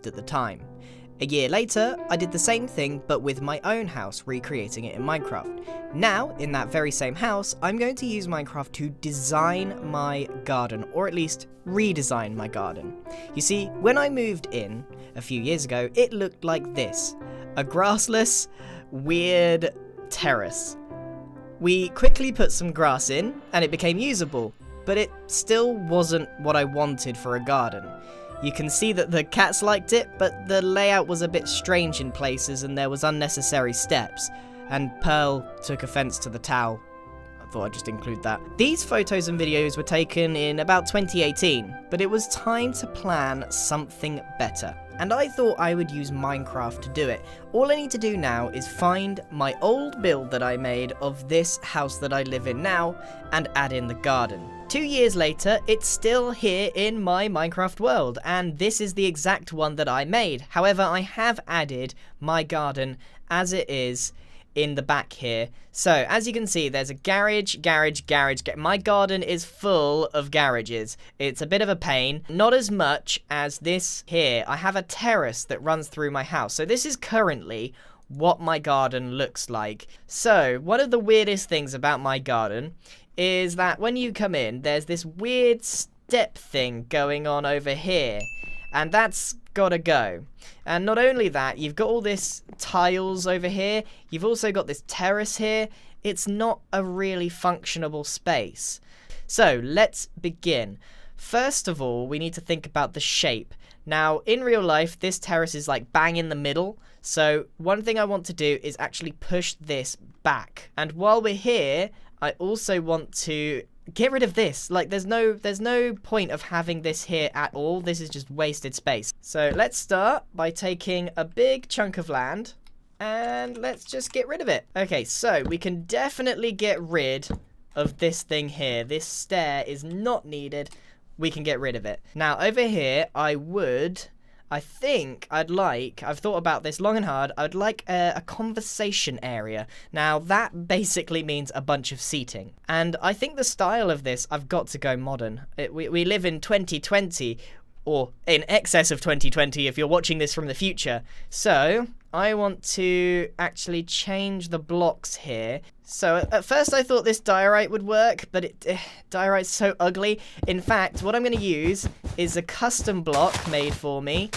at the time. A year later, I did the same thing but with my own house, recreating it in Minecraft. Now, in that very same house, I'm going to use Minecraft to design my garden, or at least redesign my garden. You see, when I moved in a few years ago, it looked like this. A grassless, weird terrace. We quickly put some grass in, and it became usable, but it still wasn't what I wanted for a garden. You can see that the cats liked it, but the layout was a bit strange in places and there was unnecessary steps. And Pearl took offense to the towel. I thought I'd just include that. These photos and videos were taken in about 2018, but it was time to plan something better. And I thought I would use Minecraft to do it. All I need to do now is find my old build that I made of this house that I live in now and add in the garden. 2 years later, it's still here in my Minecraft world, and this is the exact one that I made. However, I have added my garden as it is in the back here. So, as you can see, there's a garage. My garden is full of garages. It's a bit of a pain. Not as much as this here. I have a terrace that runs through my house. So this is currently what my garden looks like. So, one of the weirdest things about my garden is that when you come in, there's this weird step thing going on over here. And that's gotta go. And not only that, you've got all this tiles over here. You've also got this terrace here. It's not a really functionable space. So let's begin. First of all, we need to think about the shape. Now, in real life, this terrace is like bang in the middle. So one thing I want to do is actually push this back. And while we're here, I also want to get rid of this. Like, there's no point of having this here at all. This is just wasted space. So let's start by taking a big chunk of land and let's just get rid of it. Okay, so we can definitely get rid of this thing here. This stair is not needed. We can get rid of it. Now, over here, I've thought about this long and hard, I would like a conversation area. Now, that basically means a bunch of seating. And I think the style of this, I've got to go modern. We live in 2020, or in excess of 2020 if you're watching this from the future. So, I want to actually change the blocks here. So, at first I thought this diorite would work, but diorite's so ugly. In fact, what I'm going to use is a custom block made for me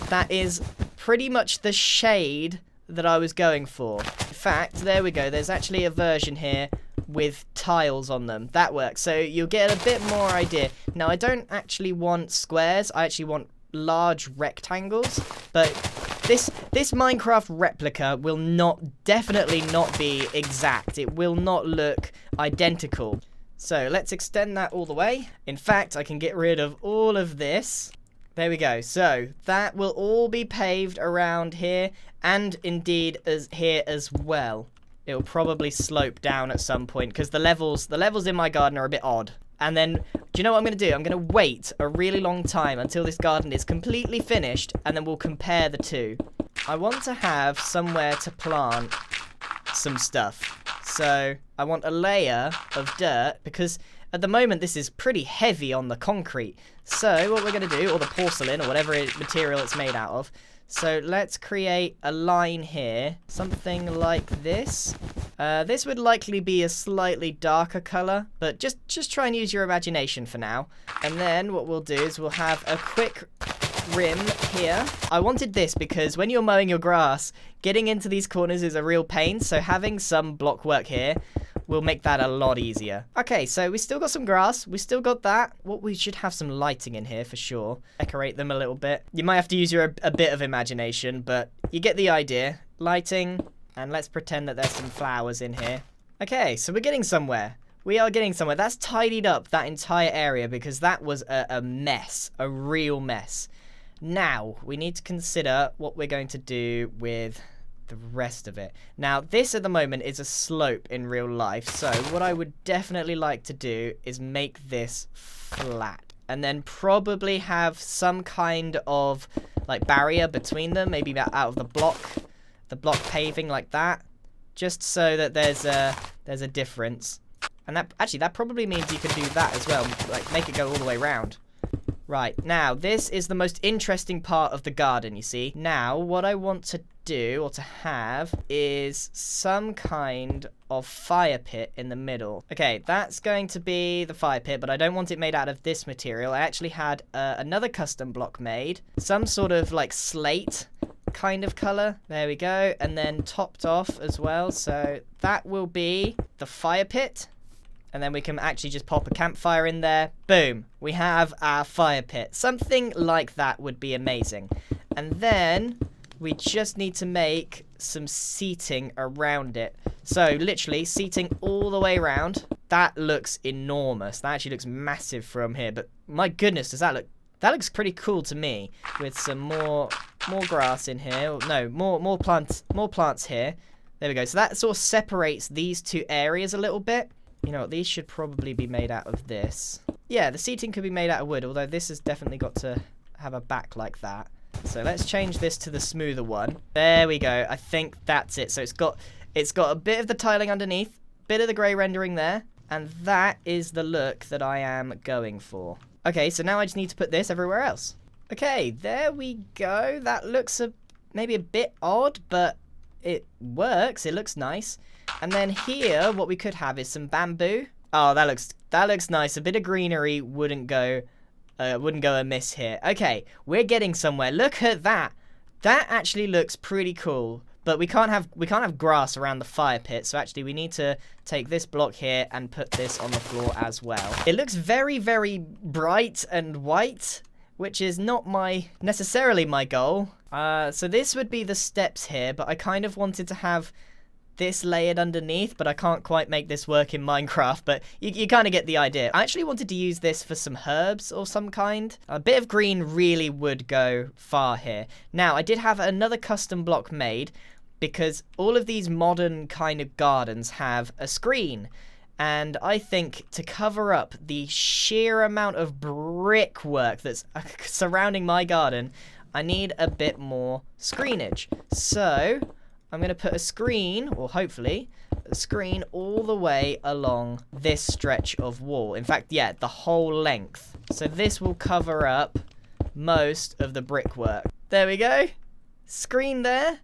that is pretty much the shade that I was going for. In fact, there we go. There's actually a version here with tiles on them. That works. So you'll get a bit more idea. Now, I don't actually want squares. I actually want large rectangles. But this Minecraft replica will definitely not be exact. It will not look identical. So let's extend that all the way. In fact, I can get rid of all of this. There we go. So that will all be paved around here, and indeed here as well. It'll probably slope down at some point because the levels in my garden are a bit odd. And then, do you know what I'm going to do? I'm going to wait a really long time until this garden is completely finished, and then we'll compare the two. I want to have somewhere to plant some stuff. So I want a layer of dirt because at the moment this is pretty heavy on the concrete. So what we're going to do, or the porcelain, or whatever material it's made out of. So let's create a line here, something like this. This would likely be a slightly darker color, but just try and use your imagination for now. And then what we'll do is we'll have a quick rim here. I wanted this because when you're mowing your grass, getting into these corners is a real pain, so having some block work here will make that a lot easier. Okay, so we still got some grass. We still got that. We should have some lighting in here for sure. Decorate them a little bit. You might have to use a bit of imagination, but you get the idea. Lighting, and let's pretend that there's some flowers in here. Okay, so we're getting somewhere. We are getting somewhere. That's tidied up that entire area because that was a mess, a real mess. Now, we need to consider what we're going to do with the rest of it. Now, this at the moment is a slope in real life, so what I would definitely like to do is make this flat. And then probably have some kind of like barrier between them, maybe out of the block paving like that, just so that there's a difference. And that probably means you can do that as well, like make it go all the way around. Right, now, this is the most interesting part of the garden, you see. Now, what I want to do, or to have, is some kind of fire pit in the middle. Okay, that's going to be the fire pit, but I don't want it made out of this material. I actually had another custom block made. Some sort of, like, slate kind of color. There we go. And then topped off as well. So that will be the fire pit. And then we can actually just pop a campfire in there. Boom. We have our fire pit. Something like that would be amazing. And then we just need to make some seating around it. So literally seating all the way around. That looks enormous. That actually looks massive from here. But my goodness, does that look... That looks pretty cool to me. With some more grass in here. No, more plants here. There we go. So that sort of separates these two areas a little bit. You know what, these should probably be made out of this. Yeah, the seating could be made out of wood, although this has definitely got to have a back like that. So let's change this to the smoother one. There we go. I think that's it. So it's got a bit of the tiling underneath, bit of the grey rendering there, and that is the look that I am going for. Okay, so now I just need to put this everywhere else. Okay, there we go. That looks maybe a bit odd, but it works. It looks nice. And then here, what we could have is some bamboo. Oh, that looks nice. A bit of greenery wouldn't go amiss here. Okay, we're getting somewhere. Look at that. That actually looks pretty cool. But we can't have grass around the fire pit. So actually, we need to take this block here and put this on the floor as well. It looks very, very bright and white, which is not necessarily my goal. So this would be the steps here, but I kind of wanted to have this layered underneath, but I can't quite make this work in Minecraft, but you kind of get the idea. I actually wanted to use this for some herbs or some kind. A bit of green really would go far here. Now, I did have another custom block made because all of these modern kind of gardens have a screen. And I think to cover up the sheer amount of brickwork that's surrounding my garden, I need a bit more screenage. So I'm going to put a screen, or hopefully, a screen all the way along this stretch of wall. In fact, yeah, the whole length. So this will cover up most of the brickwork. There we go. Screen there.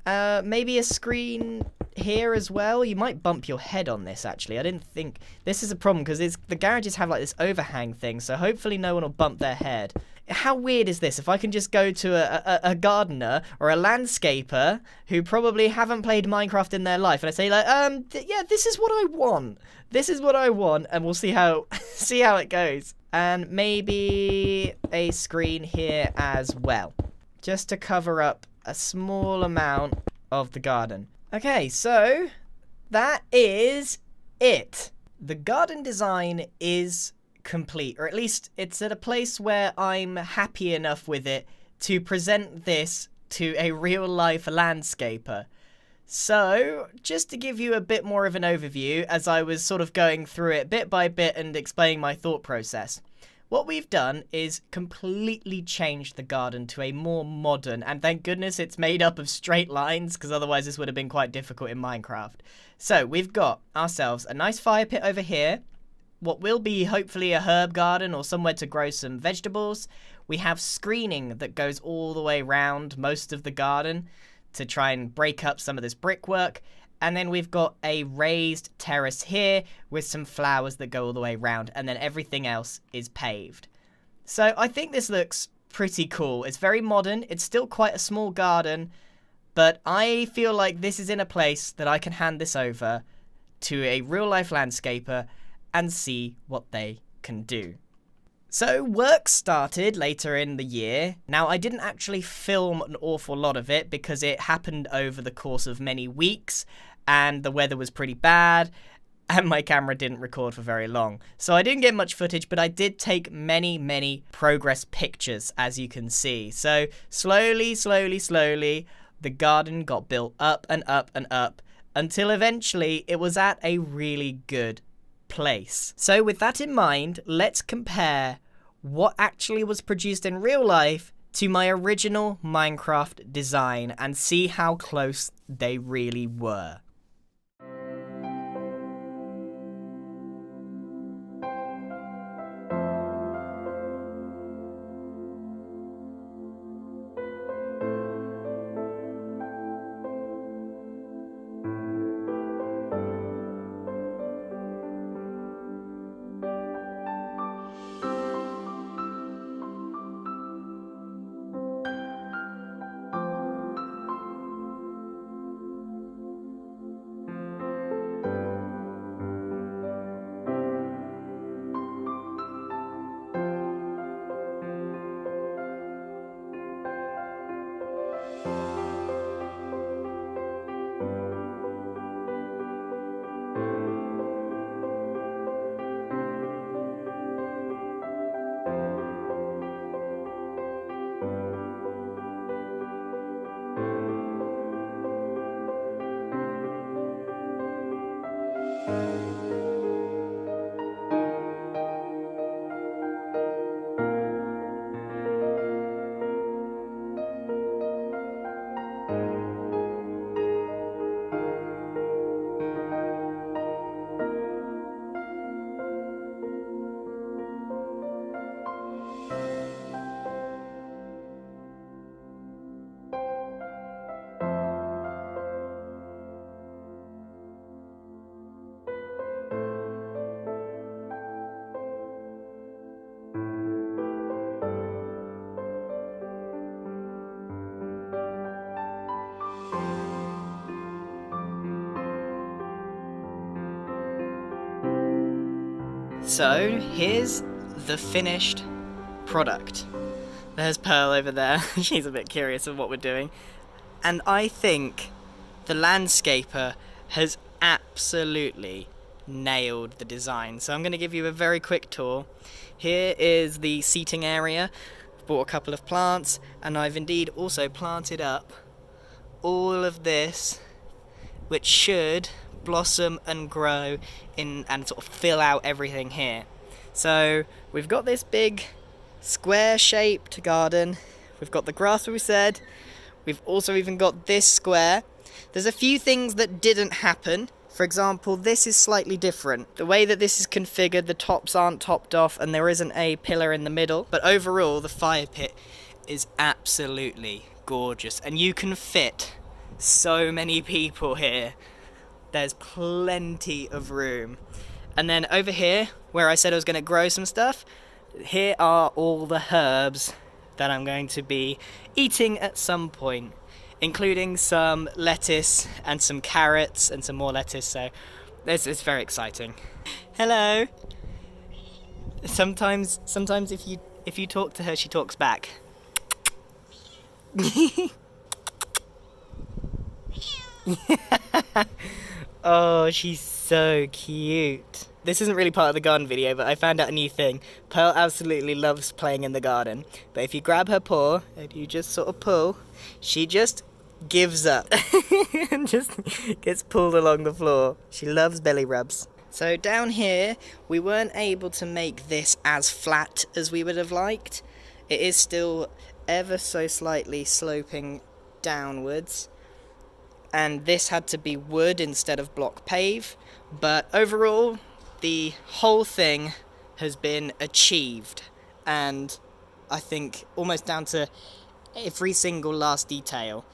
Maybe a screen here as well. You might bump your head on this, actually. I didn't think... This is a problem, because the garages have, like, this overhang thing, so hopefully no one will bump their head. How weird is this if I can just go to a gardener or a landscaper who probably haven't played Minecraft in their life, and I say, like, yeah, this is what I want. This is what I want, and we'll see how it goes. And maybe a screen here as well, just to cover up a small amount of the garden. Okay, so that is it. The garden design is complete, or at least it's at a place where I'm happy enough with it to present this to a real life landscaper. So, just to give you a bit more of an overview as I was sort of going through it bit by bit and explaining my thought process. What we've done is completely changed the garden to a more modern, and thank goodness it's made up of straight lines, because otherwise this would have been quite difficult in Minecraft. So we've got ourselves a nice fire pit over here, what will be hopefully a herb garden or somewhere to grow some vegetables. We have screening that goes all the way around most of the garden to try and break up some of this brickwork. And then we've got a raised terrace here with some flowers that go all the way around, and then everything else is paved. So I think this looks pretty cool. It's very modern. It's still quite a small garden, but I feel like this is in a place that I can hand this over to a real life landscaper and see what they can do. So work started later in the year. Now, I didn't actually film an awful lot of it because it happened over the course of many weeks, and the weather was pretty bad, and my camera didn't record for very long. So I didn't get much footage, but I did take many progress pictures, as you can see. So slowly, the garden got built up and up and up, until eventually it was at a really good place. So with that in mind, let's compare what actually was produced in real life to my original Minecraft design and see how close they really were. So here's the finished product. There's Pearl over there. She's a bit curious of what we're doing. And I think the landscaper has absolutely nailed the design. So I'm going to give you a very quick tour. Here is the seating area. Bought a couple of plants, and I've indeed also planted up all of this, which should blossom and grow in and sort of fill out everything here. So we've got this big square shaped garden. We've got the grass we said. We've also even got this square. There's a few things that didn't happen. For example, this is slightly different. The way that this is configured, the tops aren't topped off and there isn't a pillar in the middle. But overall, the fire pit is absolutely gorgeous. And you can fit so many people here. There's plenty of room. And then over here, where I said I was going to grow some stuff, here are all the herbs that I'm going to be eating at some point, including some lettuce and some carrots and some more lettuce, so it's very exciting. Hello! Sometimes if you talk to her, she talks back. Oh, she's so cute. This isn't really part of the garden video, but I found out a new thing. Pearl absolutely loves playing in the garden, but if you grab her paw and you just sort of pull, she just gives up and just gets pulled along the floor. She loves belly rubs. So down here, we weren't able to make this as flat as we would have liked. It is still ever so slightly sloping downwards, and this had to be wood instead of block pave, but overall the whole thing has been achieved, and I think almost down to every single last detail,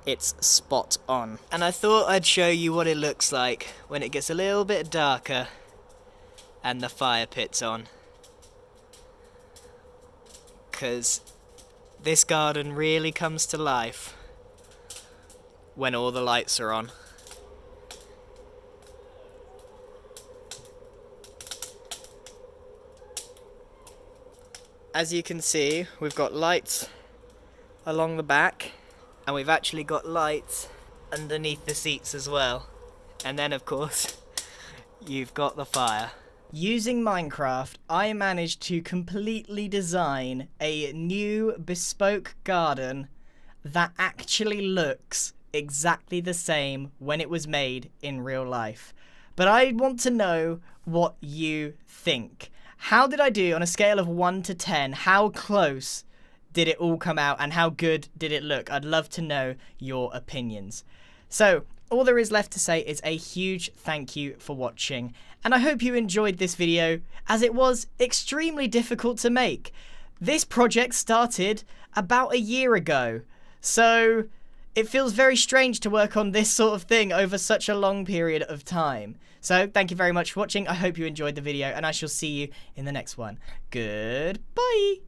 it's spot on. And I thought I'd show you what it looks like when it gets a little bit darker and the fire pit's on, because this garden really comes to life when all the lights are on. As you can see, we've got lights along the back, and we've actually got lights underneath the seats as well. And then of course, you've got the fire. Using Minecraft, I managed to completely design a new bespoke garden that actually looks exactly the same when it was made in real life. But I want to know what you think. How did I do on a scale of 1 to 10? How close did it all come out and how good did it look? I'd love to know your opinions. So, all there is left to say is a huge thank you for watching, and I hope you enjoyed this video, as it was extremely difficult to make. This project started about a year ago, so it feels very strange to work on this sort of thing over such a long period of time. So, thank you very much for watching. I hope you enjoyed the video, and I shall see you in the next one. Goodbye!